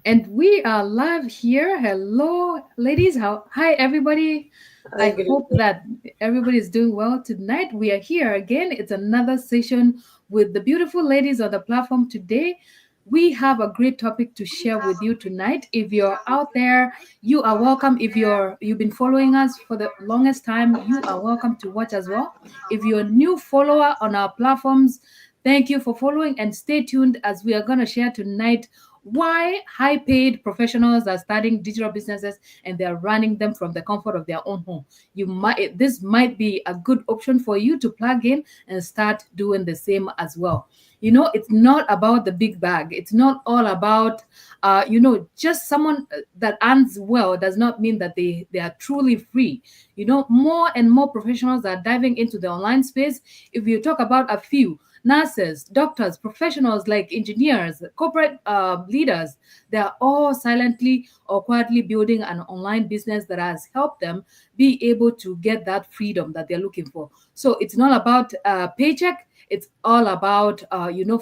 And we are live here. Hello, ladies. Hi, everybody. Hi, I good hope evening. that everybody is doing well tonight. We are here again. It's another session with the beautiful ladies on the platform today. We have a great topic to share with you tonight. If you're out there, you are welcome. If you've been following us for the longest time, you are welcome to watch as well. If you're a new follower on our platforms, thank you for following and stay tuned as we are going to share tonight why high paid professionals are starting digital businesses and they're running them from the comfort of their own home. This might be a good option for you to plug in and start doing the same as well. It's not about the big bag. It's not all about just someone that earns well does not mean that they are truly free. More and more professionals are diving into the online space. If you talk about a few nurses, doctors, professionals like engineers, corporate leaders, they are all silently or quietly building an online business that has helped them be able to get that freedom that they're looking for. So it's not about paycheck. It's all about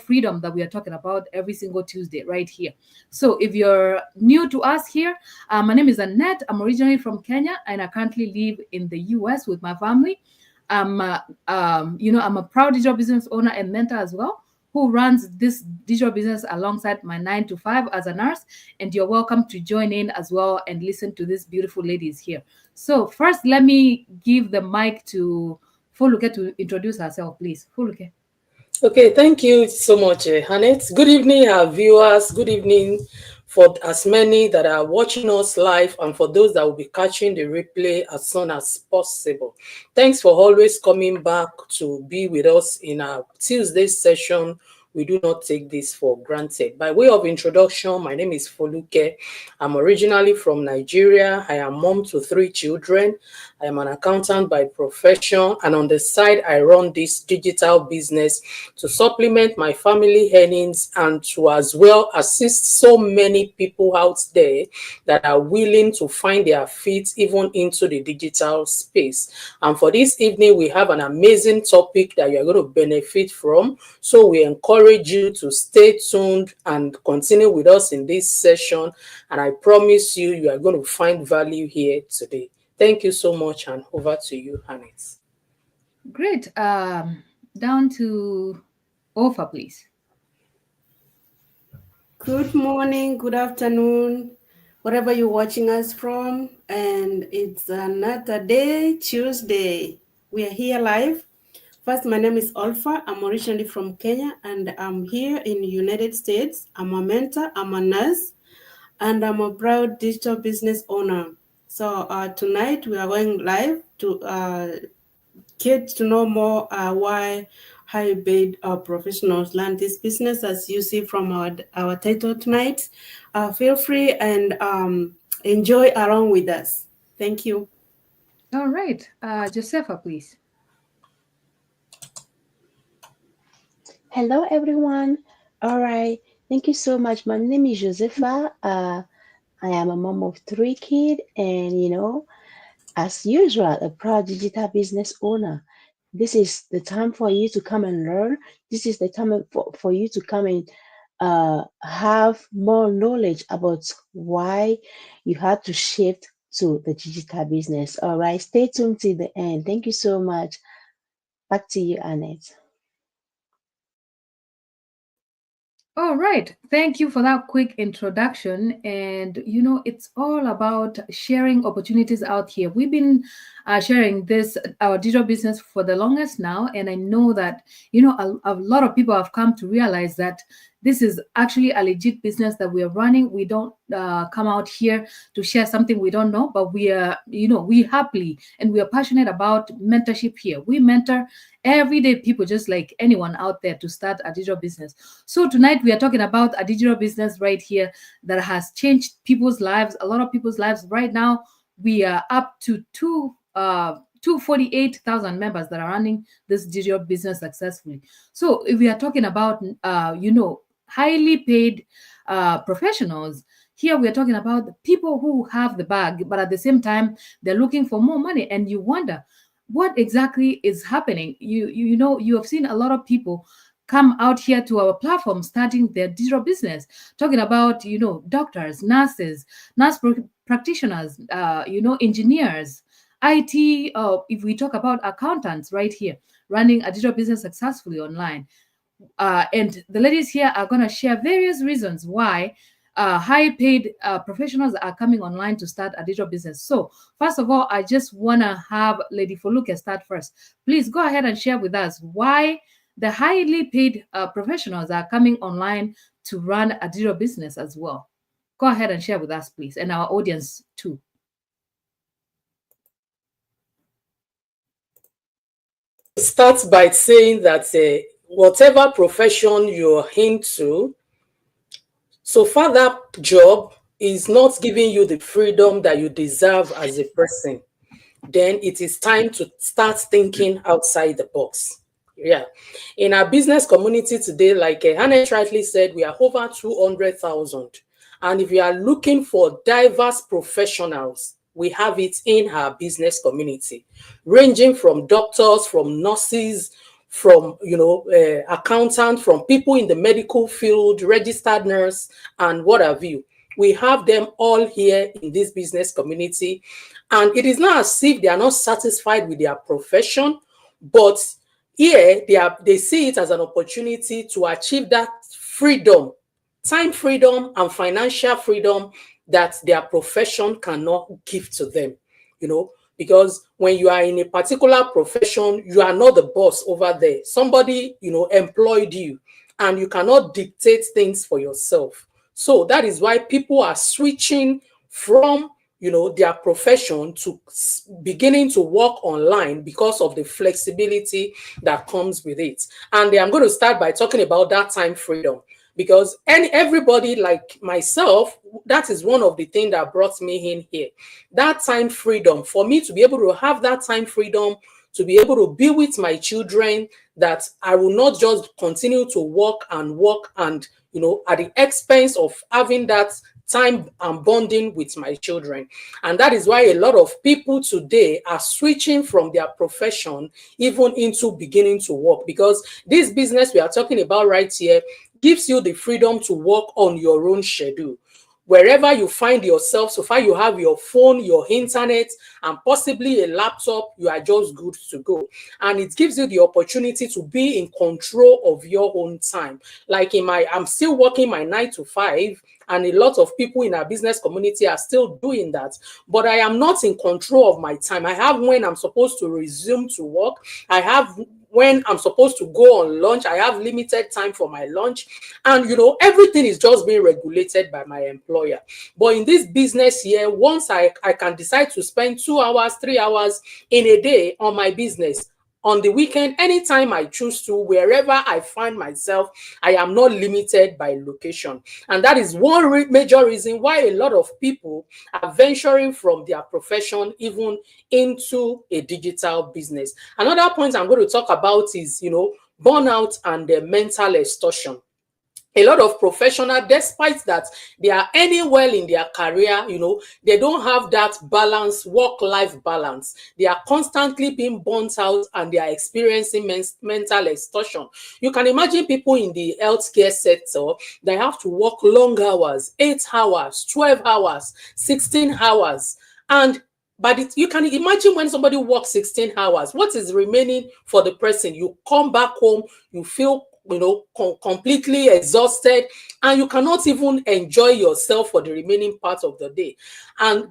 freedom that we are talking about every single Tuesday right here. So if you're new to us here, my name is Annette. I'm originally from Kenya and I currently live in the US with my family. I'm a proud digital business owner and mentor as well, who runs this digital business alongside my 9 to 5 as a nurse. And you're welcome to join in as well and listen to these beautiful ladies here. So first, let me give the mic to Foluke to introduce herself, please. Foluke. Okay, thank you so much, Hannett. Good evening, our viewers. Good evening for as many that are watching us live and for those that will be catching the replay as soon as possible. Thanks for always coming back to be with us in our Tuesday session. We do not take this for granted. By way of introduction, my name is Foluke. I'm originally from Nigeria. I am mom to 3 children. I am an accountant by profession, and on the side, I run this digital business to supplement my family earnings and to as well assist so many people out there that are willing to find their feet even into the digital space. And for this evening, we have an amazing topic that you're going to benefit from. So we encourage you to stay tuned and continue with us in this session. And I promise you, you are going to find value here today. Thank you so much, and over to you, Hannes. Great. Down to Ofa, please. Good morning, good afternoon, wherever you're watching us from. And it's another day, Tuesday. We are here live. First, my name is Olfa. I'm originally from Kenya and I'm here in the United States. I'm a mentor, I'm a nurse, and I'm a proud digital business owner. So tonight we are going live to get to know more why high-paid professionals learn this business, as you see from our title tonight. Feel free and enjoy along with us. Thank you. All right. Josefa, please. Hello, everyone. All right. Thank you so much. My name is Josefa. I am a mom of 3 kids, and as usual, a proud digital business owner. This is the time for you to come and learn. This is the time for you to come and have more knowledge about why you had to shift to the digital business. All right. Stay tuned till the end. Thank you so much. Back to you, Annette. All right. Thank you for that quick introduction. And, it's all about sharing opportunities out here. We've been sharing this, our digital business for the longest now. And I know that, a lot of people have come to realize that this is actually a legit business that we are running. We don't come out here to share something we don't know, but we are, we happily and we are passionate about mentorship here. We mentor everyday people just like anyone out there to start a digital business. So tonight we are talking about a digital business right here that has changed people's lives, a lot of people's lives. Right now, we are up to 248,000 members that are running this digital business successfully. So if we are talking about, highly paid professionals, here we are talking about the people who have the bag, but at the same time, they're looking for more money. And you wonder, what exactly is happening? You have seen a lot of people come out here to our platform starting their digital business, talking about, doctors, nurses, practitioners, engineers, IT. If we talk about accountants right here, running a digital business successfully online. And the ladies here are going to share various reasons why high paid professionals are coming online to start a digital business. So, first of all, I just want to have Lady Foluke start first. Please go ahead and share with us why the highly paid professionals are coming online to run a digital business as well. Go ahead and share with us, please, and our audience too. Start by saying that whatever profession you're into, so far that job is not giving you the freedom that you deserve as a person, then it is time to start thinking outside the box. Yeah. In our business community today, like Hannah rightly said, we are over 200,000. And if you are looking for diverse professionals, we have it in our business community, ranging from doctors, from nurses, from accountants, from people in the medical field, registered nurse, and what have you. We have them all here in this business community. And it is not as if they are not satisfied with their profession, but here they see it as an opportunity to achieve that freedom, time freedom and financial freedom that their profession cannot give to them, because when you are in a particular profession, you are not the boss over there. Somebody, employed you, and you cannot dictate things for yourself. So that is why people are switching from their profession to beginning to work online because of the flexibility that comes with it. And I'm going to start by talking about that time freedom, because everybody like myself, that is one of the things that brought me in here. That time freedom, for me to be able to have that time freedom, to be able to be with my children, that I will not just continue to work and at the expense of having that time and bonding with my children. And that is why a lot of people today are switching from their profession even into beginning to work, because this business we are talking about right here gives you the freedom to work on your own schedule. Wherever you find yourself, so far you have your phone, your internet, and possibly a laptop, you are just good to go. And it gives you the opportunity to be in control of your own time. Like I'm still working my 9 to 5, and a lot of people in our business community are still doing that. But I am not in control of my time. I have when I'm supposed to resume to work. I have when I'm supposed to go on lunch. I have limited time for my lunch. And, everything is just being regulated by my employer. But in this business here, once I can decide to spend 2 hours, 3 hours in a day on my business, on the weekend, anytime I choose to, wherever I find myself, I am not limited by location. And that is one major reason why a lot of people are venturing from their profession even into a digital business. Another point I'm going to talk about is, burnout and mental exhaustion. A lot of professionals, despite that they are earning well in their career, they don't have that balance, work-life balance. They are constantly being burnt out and they are experiencing mental exhaustion. You can imagine people in the healthcare sector, they have to work long hours, 8 hours, 12 hours, 16 hours. But you can imagine when somebody works 16 hours, what is remaining for the person? You come back home, you feel completely exhausted, and you cannot even enjoy yourself for the remaining part of the day.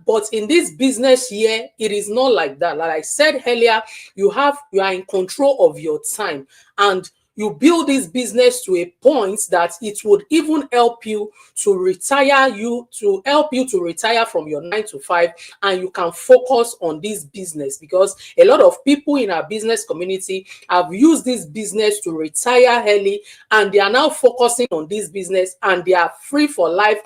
But in this business here, it is not like that. Like I said earlier, you are in control of your time, and you build this business to a point that it would even help you to retire from your 9 to 5, and you can focus on this business, because a lot of people in our business community have used this business to retire early, and they are now focusing on this business, and they are free for life,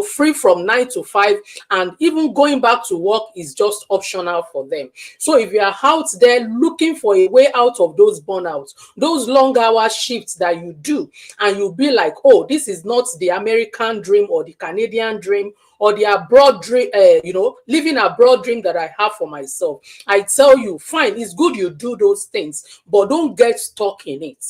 free from 9 to 5, and even going back to work is just optional for them. So if you are out there looking for a way out of those burnouts, those long hour shifts that you do, and you'll be like, oh, this is not the American dream or the Canadian dream or the abroad dream, living abroad dream that I have for myself, I tell you, fine, it's good you do those things, but don't get stuck in it.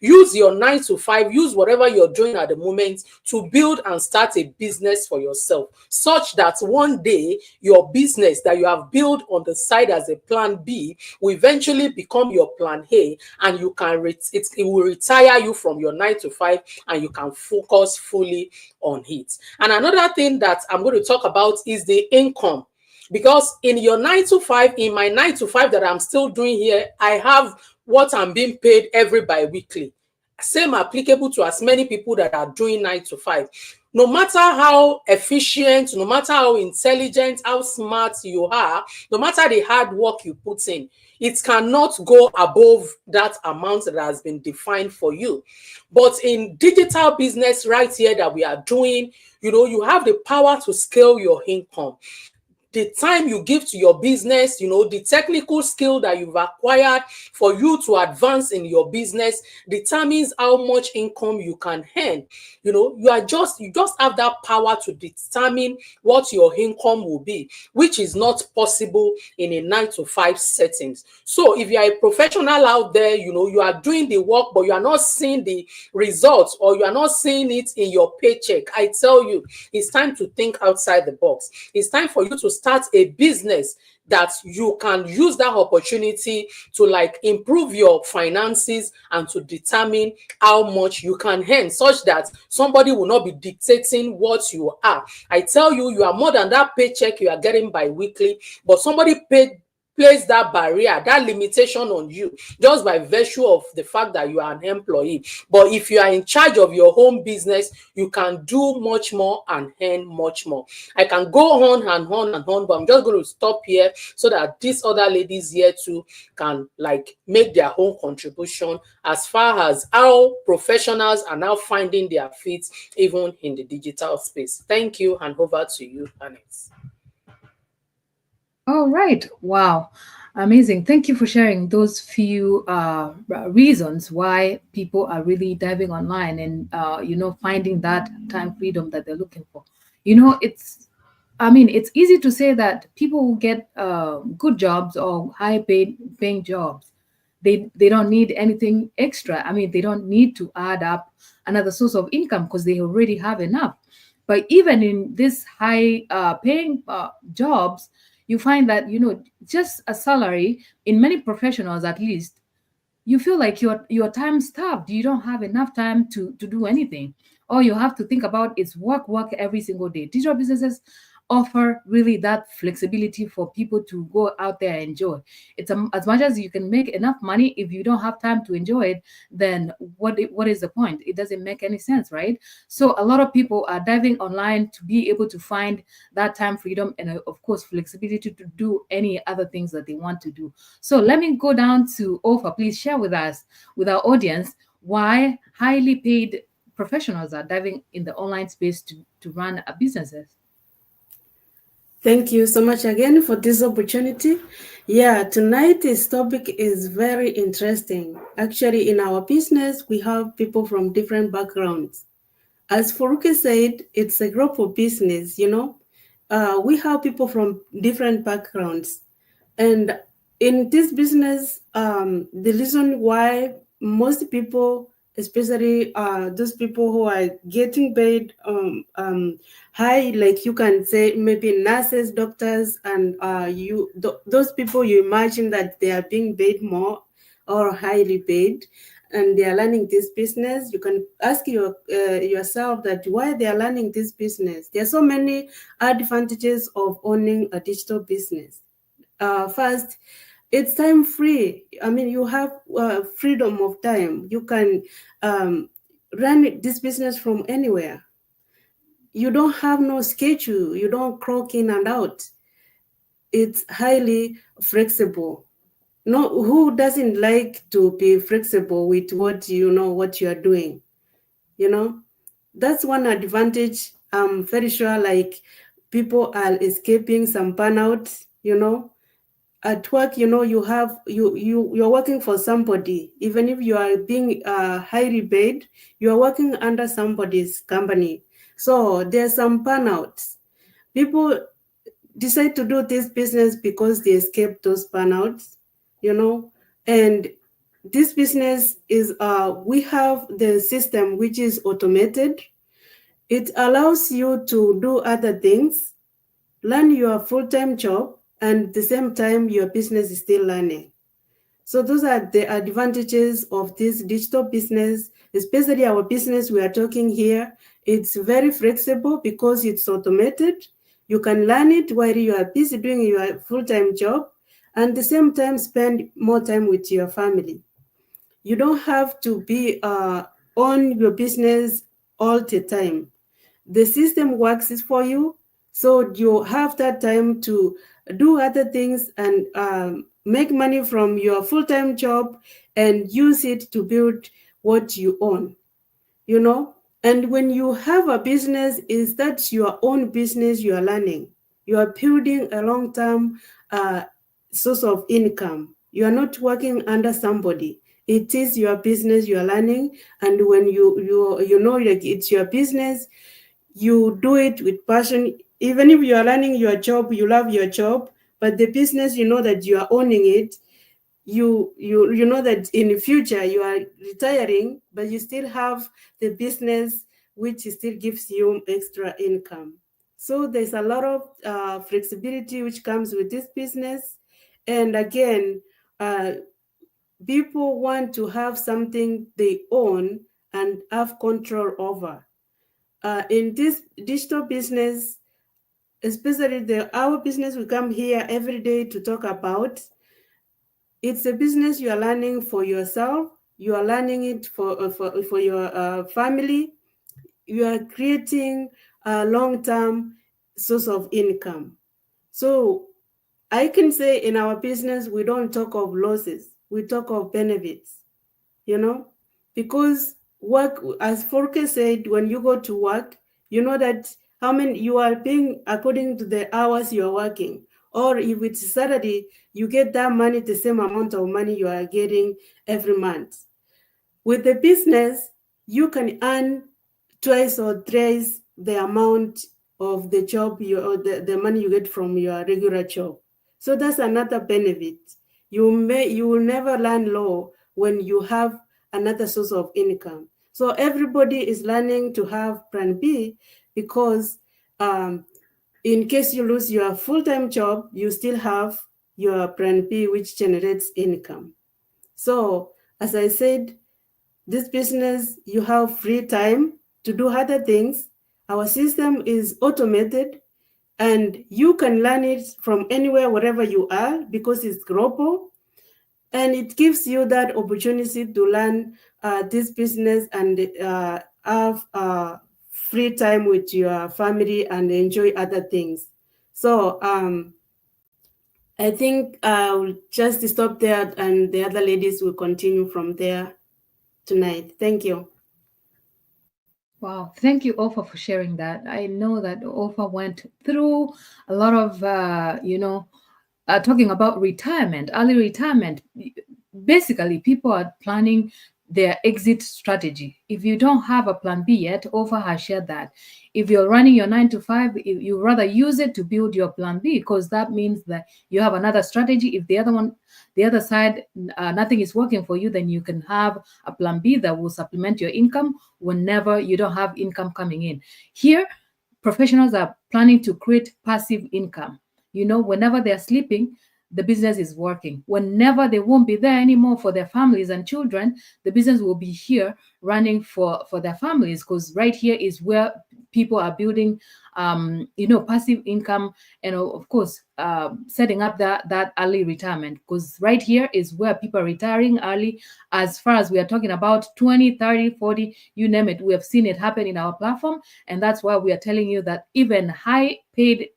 Use your 9 to 5, use whatever you're doing at the moment to build and start a business for yourself, such that one day your business that you have built on the side as a plan B will eventually become your plan A, and you can it will retire you from your 9 to 5, and you can focus fully on it. And another thing that I'm going to talk about is the income. Because in your 9 to 5, in my 9 to 5 that I'm still doing here, I have what I'm being paid every bi-weekly. Same applicable to as many people that are doing 9 to 5. No matter how efficient, no matter how intelligent, how smart you are, no matter the hard work you put in, it cannot go above that amount that has been defined for you. But in digital business right here that we are doing, you have the power to scale your income. The time you give to your business, the technical skill that you've acquired for you to advance in your business determines how much income you can earn. You just have that power to determine what your income will be, which is not possible in a 9 to 5 settings. So if you are a professional out there, you are doing the work, but you are not seeing the results, or you are not seeing it in your paycheck, I tell you, it's time to think outside the box. It's time for you to start a business that you can use that opportunity to improve your finances and to determine how much you can earn, such that somebody will not be dictating what you are. I tell you, you are more than that paycheck you are getting bi-weekly, but somebody place that barrier, that limitation on you, just by virtue of the fact that you are an employee. But if you are in charge of your home business, you can do much more and earn much more. I can go on and on and on, but I'm just going to stop here so that these other ladies here too can make their own contribution as far as how professionals are now finding their feet even in the digital space. Thank you, and over to you, Annette. All right. Wow. Amazing. Thank you for sharing those few reasons why people are really diving online and, finding that time freedom that they're looking for. It's easy to say that people who get good jobs or paying jobs, they don't need anything extra. They don't need to add up another source of income because they already have enough. But even in this high paying jobs, you find that just a salary, in many professionals at least, you feel like you're time starved. You don't have enough time to do anything. All you have to think about is work every single day. Digital businesses offer really that flexibility for people to go out there and enjoy. As much as you can make enough money, if you don't have time to enjoy it, then what is the point? It doesn't make any sense, right? So a lot of people are diving online to be able to find that time freedom and, of course, flexibility to do any other things that they want to do. So let me go down to Ofa. Please share with us, with our audience, why highly paid professionals are diving in the online space to run a businesses. Thank you so much again for this opportunity. Yeah, tonight's topic is very interesting. Actually, in our business, we have people from different backgrounds. As Faruque said, it's a group of business, we have people from different backgrounds. And in this business, the reason why most people, especially those people who are getting paid high, like you can say maybe nurses, doctors, and those people, you imagine that they are being paid more or highly paid, and they are learning this business. You can ask yourself that why they are learning this business. There are so many advantages of owning a digital business. First, it's time free. You have freedom of time. You can run this business from anywhere. You don't have no schedule. You don't clock in and out. It's highly flexible. No, who doesn't like to be flexible with what you are doing? That's one advantage. I'm very sure people are escaping some burnout. At work, you're working for somebody. Even if you are being highly paid, you are working under somebody's company. So there's some burnouts. People decide to do this business because they escape those burnouts, you know. And this business is we have the system which is automated. It allows you to do other things, learn your full-time job, and at the same time your business is still learning. So those are the advantages of this digital business, especially our business we are talking here. It's very flexible because it's automated. You can learn it while you are busy doing your full-time job and at the same time spend more time with your family. You don't have to be on your business all the time. The system works for you, so you have that time to do other things and make money from your full-time job and use it to build what you own, you know. And when you have a business, is that your own business you are learning, you are building a long-term uh, source of income. You are not working under somebody. It is your business you are learning. And when you know, like, it's your business, you do it with passion. Even if you are learning your job, you love your job, but the business, you know that you are owning it. You know that in the future you are retiring, but you still have the business which still gives you extra income. So there's a lot of flexibility which comes with this business. And again, uh, people want to have something they own and have control over. In this digital business, especially our business we come here every day to talk about, it's a business you are learning for yourself. You are learning it for your family. You are creating a long-term source of income. So I can say in our business, we don't talk of losses. We talk of benefits, you know, because work, as Forke said, when you go to work, you know that how many you are paying according to the hours you are working. Or if it's Saturday, you get that money, the same amount of money you are getting every month. With the business, you can earn twice or thrice the amount of the job or the money you get from your regular job. So that's another benefit. You will never learn low when you have another source of income. So everybody is learning to have plan B because in case you lose your full-time job, you still have your plan B which generates income. So as I said, this business, you have free time to do other things. Our system is automated and you can learn it from anywhere, wherever you are, because it's global. And it gives you that opportunity to learn this business and have free time with your family and enjoy other things. So I think I'll just stop there and the other ladies will continue from there tonight. Thank you. Wow, thank you, Ofa, for sharing that. I know that Ofa went through a lot of, talking about retirement, early retirement. Basically, people are planning their exit strategy. If you don't have a plan B yet, Ofa has shared that. If you're running your 9 to 5, you rather use it to build your plan B, because that means that you have another strategy. If the other side, nothing is working for you, then you can have a plan B that will supplement your income whenever you don't have income coming in. Here, professionals are planning to create passive income. Whenever they're sleeping, the business is working. Whenever they won't be there anymore for their families and children, the business will be here running for their families, because right here is where people are building passive income, and of course setting up that early retirement, because right here is where people are retiring early. As far as we are talking about 20, 30, 40, you name it, we have seen it happen in our platform. And that's why we are telling you that even high paid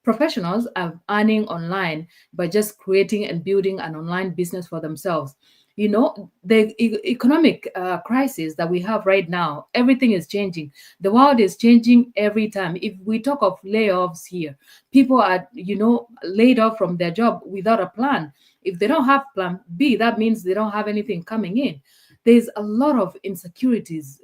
professionals are earning online by just creating and building an online business for themselves. The economic crisis that we have right now, everything is changing. The world is changing every time. If we talk of layoffs here, people are laid off from their job without a plan. If they don't have plan B, that means they don't have anything coming in. There's a lot of insecurities,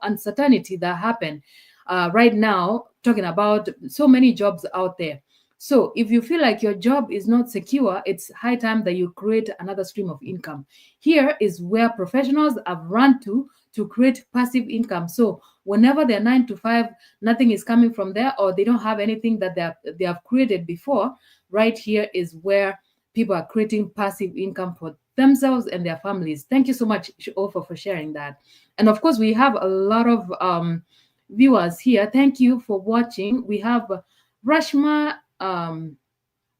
uncertainty that happen. right now, talking about so many jobs out there. So if you feel like your job is not secure, it's high time that you create another stream of income. Here is where professionals have run to create passive income. So whenever they're 9 to 5, nothing is coming from there, or they don't have anything that they have created before. Right here is where people are creating passive income for themselves and their families. Thank you so much, Ofa, for sharing that. And of course, we have a lot of viewers here. Thank you for watching. We have Rashma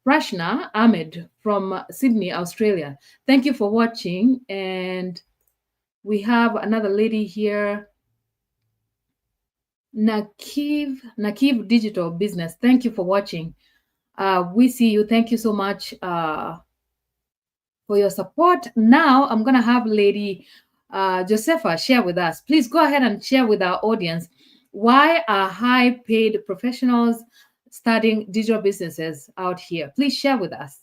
Rashna Ahmed from Sydney, Australia. Thank you for watching. And we have another lady here, Nakiv Digital Business. Thank you for watching. We see you. Thank you so much for your support. Now I'm gonna have Lady Josefa share with us. Please go ahead and share with our audience, why are high-paid professionals starting digital businesses out here? Please share with us.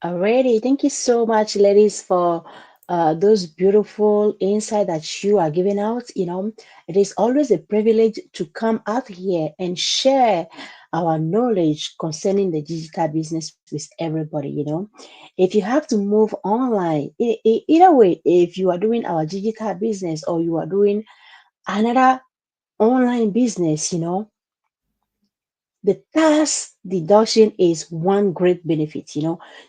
Alrighty, thank you so much, ladies, for those beautiful insight that you are giving out. It is always a privilege to come out here and share our knowledge concerning the digital business with everybody. If you have to move online, either way, if you are doing our digital business or you are doing another online business, the tax deduction is one great benefit.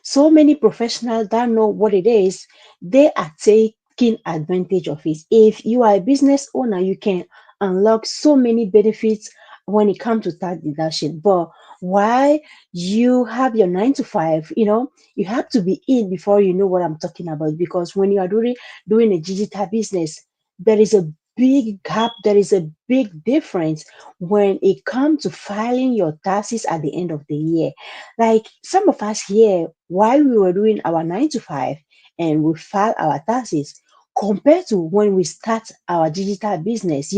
So many professionals don't know what it is. They are taking advantage of it. If you are a business owner, you can unlock so many benefits when it comes to tax deduction. But why you have your 9 to 5, you have to be in before you know what I'm talking about. Because when you are doing a digital business, there is a big gap, there is a big difference when it comes to filing your taxes at the end of the year. Like some of us here, while we were doing our 9 to 5 and we file our taxes, compared to when we start our digital business,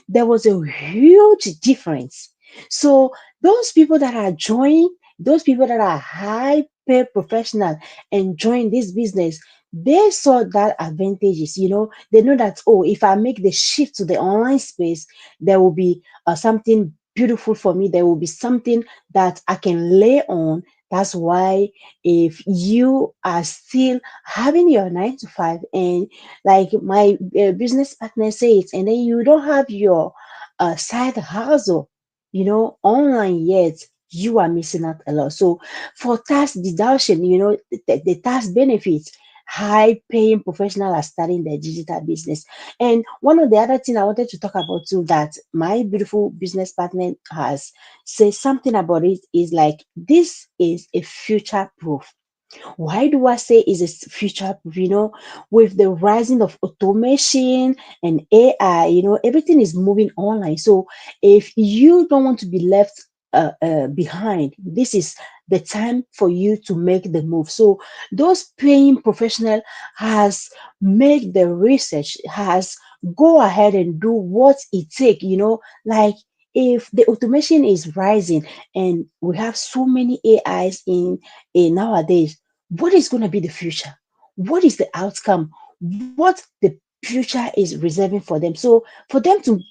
there was a huge difference. So those people that are joining, those people that are high paid professional and join this business, they saw that advantages. They know that, oh, if I make the shift to the online space, there will be something beautiful for me. There will be something that I can lay on. That's why if you are still having your 9 to 5 and like my business partner says, and then you don't have your side hustle, online yet, you are missing out a lot. So for tax deduction, the tax benefits, high paying professional are starting their digital business. And one of the other thing I wanted to talk about too, that my beautiful business partner has said something about it, is like this is a future proof. Why do I say is a future proof? With the rising of automation and AI, everything is moving online. So if you don't want to be left behind, this is the time for you to make the move. So those paying professional has made the research, has go ahead and do what it take, like if the automation is rising and we have so many AIs in nowadays, what is going to be the future? What is the outcome? What the future is reserving for them? So for them to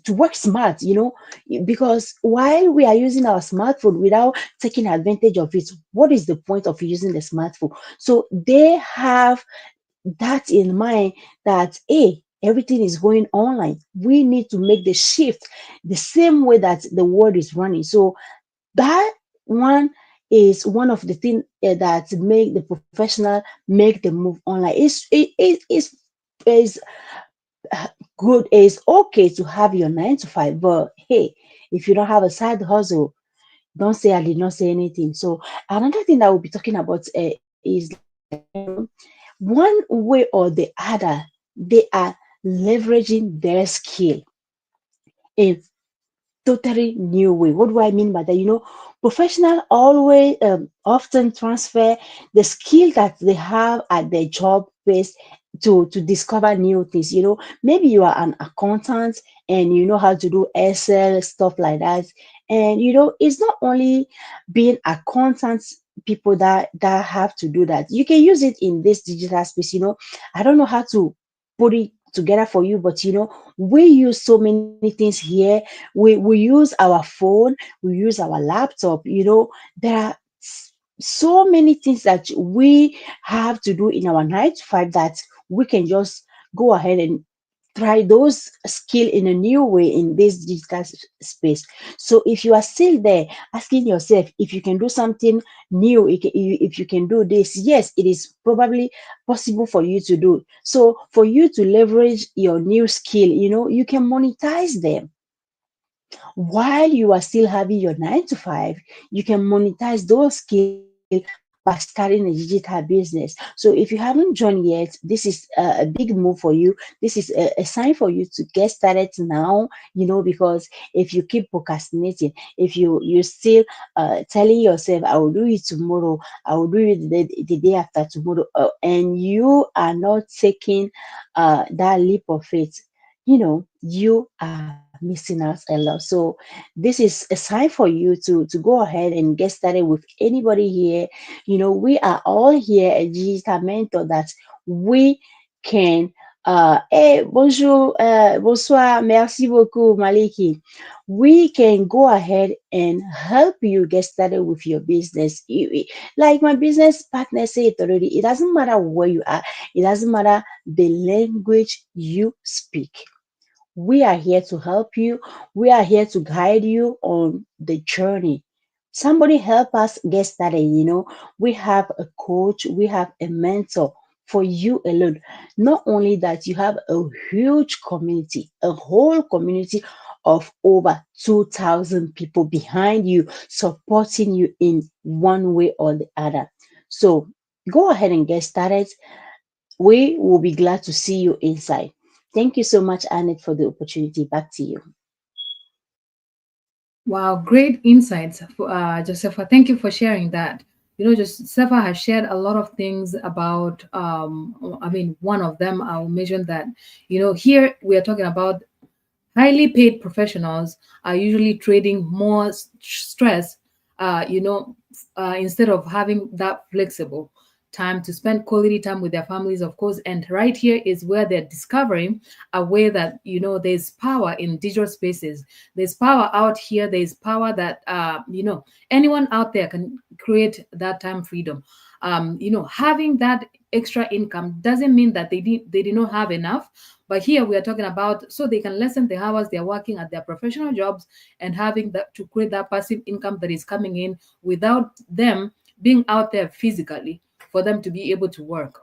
work smart, because while we are using our smartphone without taking advantage of it, what is the point of using the smartphone? So they have that in mind, that hey, everything is going online. We need to make the shift the same way that the world is running. So that one is one of the things that make the professional make the move online. Is good. It's okay to have your 9 to 5, but hey, if you don't have a side hustle, don't say I did not say anything. So another thing that we'll be talking about is like, one way or the other, they are leveraging their skill in totally new way. What do I mean by that? Professional always often transfer the skill that they have at their job base to discover new things. Maybe you are an accountant and you know how to do Excel stuff like that. And it's not only being accountants people that have to do that. You can use it in this digital space. I don't know how to put it together for you, but we use so many things here. We use our phone, we use our laptop. There are so many things that we have to do in our 9 to 5 that we can just go ahead and try those skill in a new way in this digital space. So if you are still there asking yourself if you can do something new, if you can do this, yes, it is probably possible for you to do. So for you to leverage your new skill, you can monetize them while you are still having your 9 to 5. You can monetize those skills by starting a digital business. So if you haven't joined yet, this is a big move for you. This is a sign for you to get started now, because if you keep procrastinating, if you still telling yourself, I will do it tomorrow, I will do it the day after tomorrow, and you are not taking that leap of faith, you are missing out a lot. So this is a sign for you to go ahead and get started with anybody here. We are all here a digital mentor that we can bonjour, bonsoir, merci beaucoup, Maliki. We can go ahead and help you get started with your business. Like my business partner said already, it doesn't matter where you are, it doesn't matter the language you speak. We are here to help you. We are here to guide you on the journey. Somebody help us get started. We have a coach, we have a mentor for you alone. Not only that, you have a huge community, a whole community of over 2,000 people behind you, supporting you in one way or the other. So go ahead and get started. We will be glad to see you inside. Thank you so much, Annette, for the opportunity. Back to you. Wow, great insights, Josepha. Thank you for sharing that. Josepha has shared a lot of things about. I mean, one of them I'll mention that. Here we are talking about highly paid professionals are usually trading more stress, instead of having that flexible time to spend quality time with their families, of course. And right here is where they're discovering a way that, there's power in digital spaces. There's power out here. There's power that, anyone out there can create that time freedom. Having that extra income doesn't mean that they did not have enough, but here we are talking about so they can lessen the hours they're working at their professional jobs and having that to create that passive income that is coming in without them being out there physically for them to be able to work.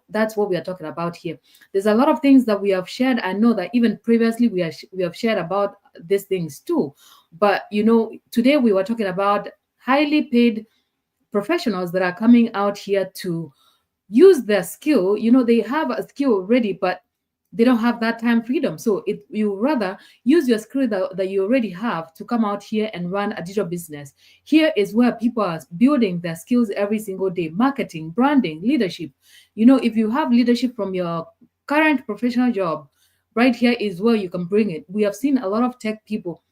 That's what we are talking about here. There's a lot of things that we have shared. I know that even previously we have shared about these things too. But today we were talking about highly paid professionals that are coming out here to use their skill. They have a skill already, but they don't have that time freedom. So you rather use your skill that you already have to come out here and run a digital business. Here is where people are building their skills every single day: marketing, branding, leadership. If you have leadership from your current professional job, right here is where you can bring it. We have seen a lot of tech people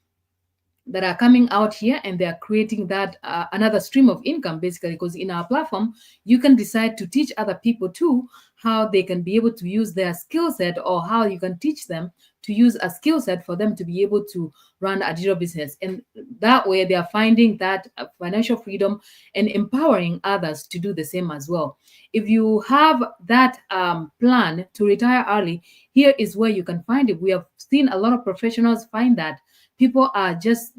that are coming out here and they are creating that another stream of income, basically, because in our platform you can decide to teach other people too how they can be able to use their skill set, or how you can teach them to use a skill set for them to be able to run a digital business. And that way they are finding that financial freedom and empowering others to do the same as well. If you have that plan to retire early, here is where you can find it. We have seen a lot of professionals find that people are just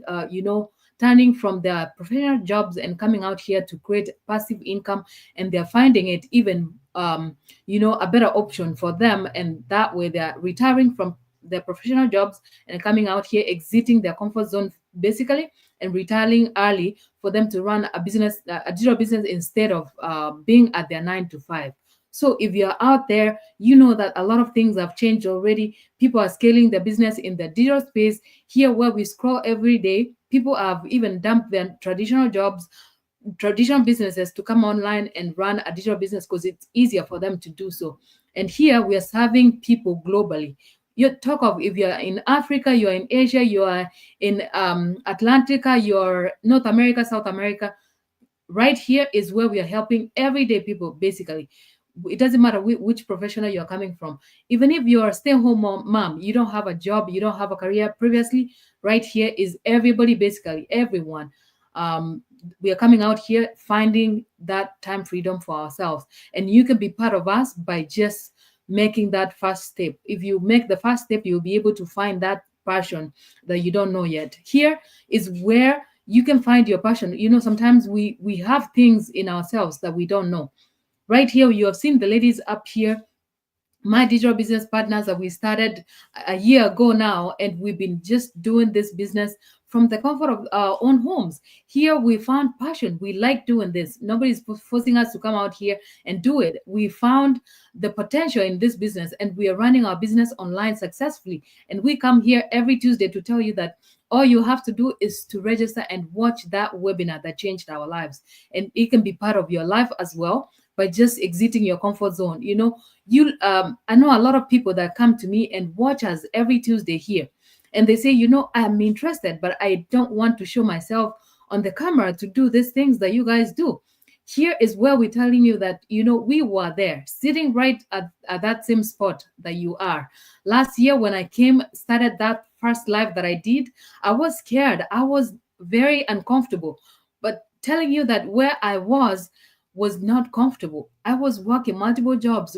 turning from their professional jobs and coming out here to create passive income, and they're finding it even a better option for them. And that way they're retiring from their professional jobs and coming out here, exiting their comfort zone basically, and retiring early for them to run a business, a digital business, instead of being at their 9 to 5. So if you're out there, you know that a lot of things have changed already. People are scaling their business in the digital space. Here where we scroll every day, people have even dumped their traditional jobs, traditional businesses, to come online and run a digital business because it's easier for them to do so. And here we are serving people globally. You talk of, if you're in Africa, you're in Asia, you are in Atlantica, you're North America, South America. Right here is where we are helping everyday people, basically. It doesn't matter which professional you're coming from. Even if you're a stay-home mom, you don't have a job, you don't have a career previously, right here is everybody, basically everyone. um, we are coming out here finding that time freedom for ourselves, and you can be part of us by just making that first step. If you make the first step, you'll be able to find that passion that you don't know yet. Here is where you can find your passion. Sometimes we have things in ourselves that we don't know. Right here, you have seen the ladies up here, my digital business partners, that we started a year ago now, and we've been just doing this business from the comfort of our own homes. Here we found passion. We like doing this. Nobody's forcing us to come out here and do it. We found the potential in this business, and we are running our business online successfully. And we come here every Tuesday to tell you that all you have to do is to register and watch that webinar that changed our lives, and it can be part of your life as well by just exiting your comfort zone. I know a lot of people that come to me and watch us every Tuesday here, and they say, I'm interested, but I don't want to show myself on the camera to do these things that you guys do. Here is where we're telling you that, we were there sitting right at that same spot that you are. Last year when I came, started that first live that I did, I was scared, I was very uncomfortable, but telling you that where I was not comfortable. I was working multiple jobs,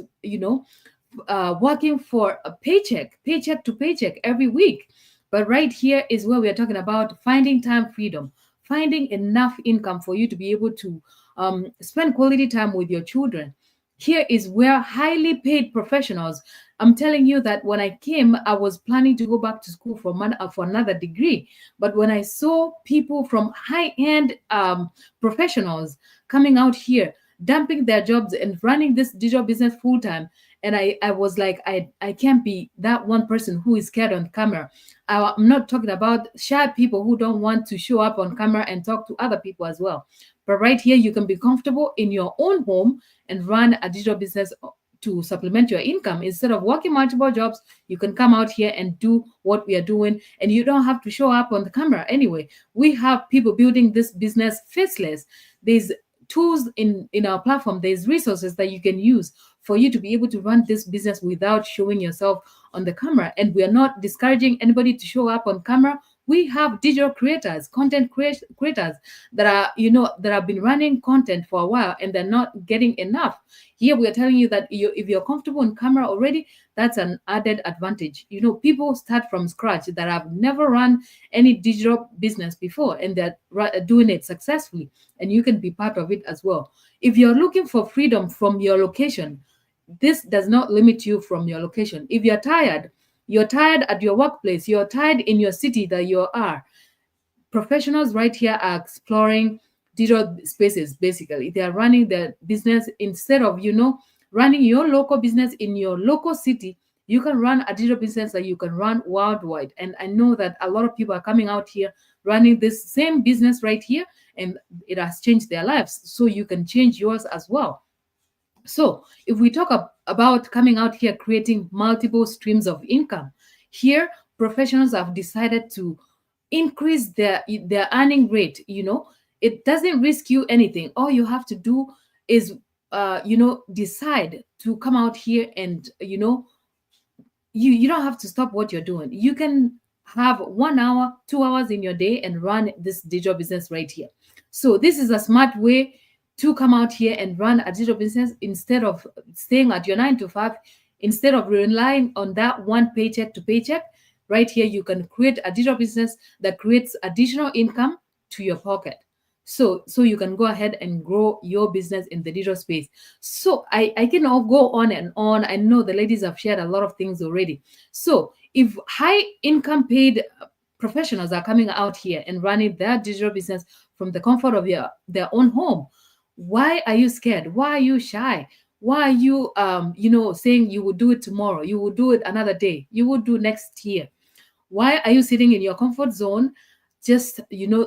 working for a paycheck to paycheck every week. But right here is where we are talking about finding time freedom, finding enough income for you to be able to spend quality time with your children. Here is where highly paid professionals. I'm telling you that when I came, I was planning to go back to school for another degree. But when I saw people from high-end professionals coming out here, dumping their jobs and running this digital business full time, and I was like, I can't be that one person who is scared on camera. I'm not talking about shy people who don't want to show up on camera and talk to other people as well. But right here, you can be comfortable in your own home and run a digital business to supplement your income. Instead of working multiple jobs, you can come out here and do what we are doing, and you don't have to show up on the camera anyway. We have people building this business faceless. There's tools in our platform, there's resources that you can use for you to be able to run this business without showing yourself on the camera. And we are not discouraging anybody to show up on camera. We have digital creators, content creators that are, that have been running content for a while and they're not getting enough. Here we are telling you that if you're comfortable on camera already, that's an added advantage. People start from scratch that have never run any digital business before, and they're doing it successfully, and you can be part of it as well. If you're looking for freedom from your location, this does not limit you from your location. If you're tired at your workplace, you're tired in your city that you are. Professionals right here are exploring digital spaces. Basically, they are running their business instead of running your local business in your local city. You can run a digital business that you can run worldwide. And I know that a lot of people are coming out here running this same business right here, and it has changed their lives. So you can change yours as well. So if we talk about coming out here creating multiple streams of income, here professionals have decided to increase their earning rate. It doesn't risk you anything. All you have to do is decide to come out here, and you don't have to stop what you're doing. You can have 1 hour, 2 hours in your day and run this digital business right here. So this is a smart way to come out here and run a digital business instead of staying at your 9 to 5, instead of relying on that one paycheck to paycheck. Right here, you can create a digital business that creates additional income to your pocket. So you can go ahead and grow your business in the digital space. So I can all go on and on. I know the ladies have shared a lot of things already. So if high income paid professionals are coming out here and running their digital business from the comfort of their own home, why are you scared? Why are you shy? Why are you saying you will do it tomorrow, you will do it another day, you will do next year? Why are you sitting in your comfort zone, just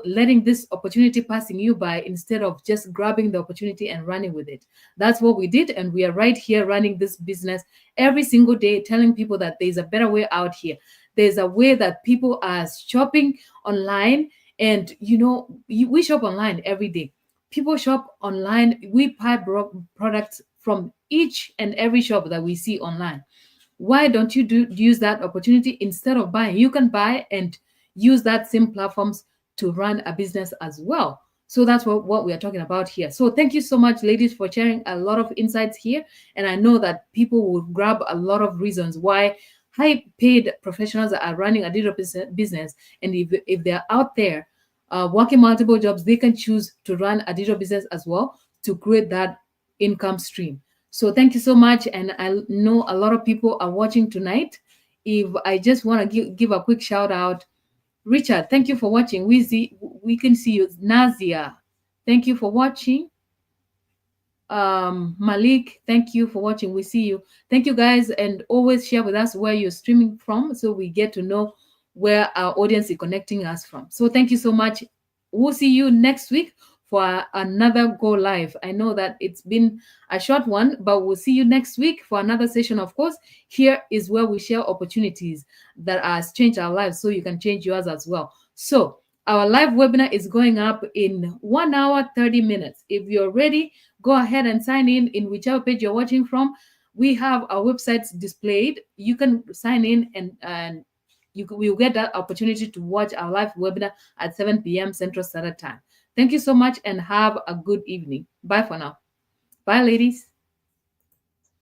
letting this opportunity passing you by, instead of just grabbing the opportunity and running with it? That's what we did, and we are right here running this business every single day, telling people that there's a better way out here. There's a way that people are shopping online, and we shop online every day. People shop online. We buy products from each and every shop that we see online. Why don't you use that opportunity instead of buying? You can buy and use that same platforms to run a business as well. So that's what we are talking about here. So thank you so much, ladies, for sharing a lot of insights here. And I know that people will grab a lot of reasons why high paid professionals are running a digital business. And if they're out there working multiple jobs, they can choose to run a digital business as well to create that income stream. So thank you so much. And I know a lot of people are watching tonight. If I just want to give a quick shout out, Richard, thank you for watching. We can see you. Nazia, thank you for watching. Malik, thank you for watching. We see you. Thank you guys, and always share with us where you're streaming from so we get to know where our audience is connecting us from. So thank you so much. We'll see you next week for another go live. I know that it's been a short one, but we'll see you next week for another session. Of course, here is where we share opportunities that has changed our lives so you can change yours as well. So our live webinar is going up in 1 hour 30 minutes. If you're ready, go ahead and sign in whichever page you're watching from. We have our websites displayed. You can sign in and you will get that opportunity to watch our live webinar at 7 p.m. Central Standard Time. Thank you so much and have a good evening. Bye for now. Bye, ladies.